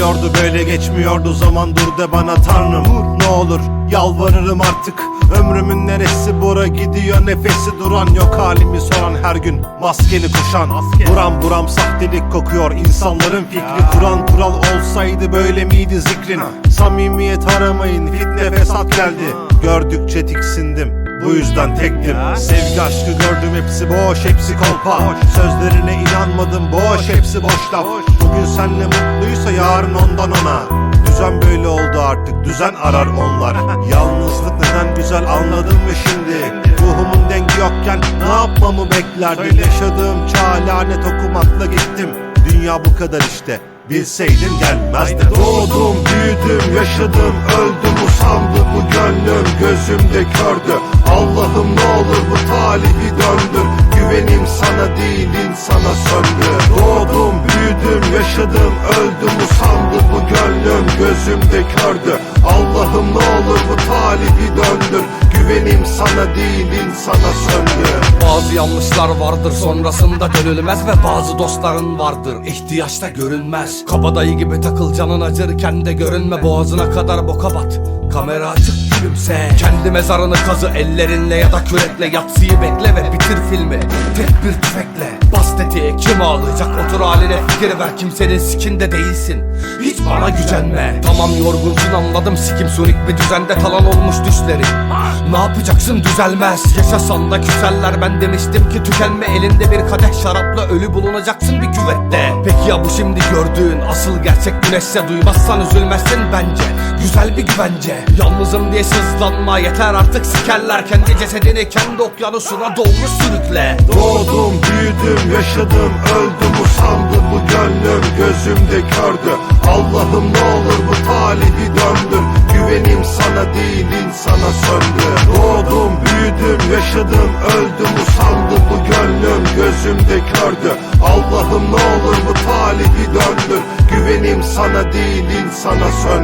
Geçiyordu böyle geçmiyordu zaman, dur de bana Tanrım. Ne olur yalvarırım artık, ömrümün neresi bura gidiyor, nefesi duran yok, halimi soran her gün maskeni kuşan. Buram buram sahtelik kokuyor, insanların fikri Kur'an kural olsaydı böyle miydi zikrin? Samimiyet aramayın, fitne fesat geldi, gördükçe tiksindim, bu yüzden tektim. Sevgi aşkı gördüm, hepsi boş, hepsi kolpa. Sözlerine inanmadım, boş, hepsi boş laf. Bugün senle mutluysa yarın ondan ona. Düzen böyle oldu artık, düzen arar onlar. Yalnızlık neden güzel, anladın mı şimdi? Ruhumun dengi yokken ne yapmamı beklerdin? Yaşadığım çağa lanet okumakla gittim. Dünya bu kadar işte, bilseydin gelmezdim. Doğdum, büyüdüm, yaşadım, öldüm, usandı bu gönlüm, gözümde kördü. Allah'ım ne olur bu talibi döndür, güvenim sana değil insana söndü. Doğdum, büyüdüm, yaşadım, öldüm, usandı bu gönlüm, gözümde kördü. Allah'ım ne olur bu talibi döndür, güvenim sana değil insana söndü. Bazı yanlışlar vardır sonrasında dönülmez, ve bazı dostların vardır ihtiyaçta görünmez. Kabadayı gibi takıl, canın acırken de görünme, boğazına kadar boka bat, kamera açık gülümse. Kendi mezarını kazı ellerinle ya da kürekle, yatsıyı bekle ve bitir filmi tek bir tüfekle. Bas tetiğe, kim ağlayacak, otur haline, fikir ver, kimsenin sikinde değilsin, hiç bana gücenme. Tamam yorgunsun anladım, sikim sonik bir düzende talan olmuş düşlerin. Ne yapacaksın, düzelmez, yaşasan da küseller. Ben demiştim ki tükenme, elinde bir kadeh şarapla ölü bulunacaksın bir küvette. Peki ya bu şimdi gördüğün asıl gerçek güneşse, duymazsan üzülmezsin bence, güzel bir güvence. Yalnızım diye sızlanma, yeter artık, sikerler kendi cesedini, kendi okyanusuna doğru sürükle. Doğdum, büyüdüm, yaşadım, öldüm, usandı bu gönlüm, gözümde kördü. Allah'ım ne olur bu talibi döndür, güvenim sana değil insana söndü. Doğdum, büyüdüm, yaşadım, öldüm, usandı bu gönlüm, gözümde kördü. Allah'ım ne olur bu talibi döndür, güvenim sana değil insana söndü.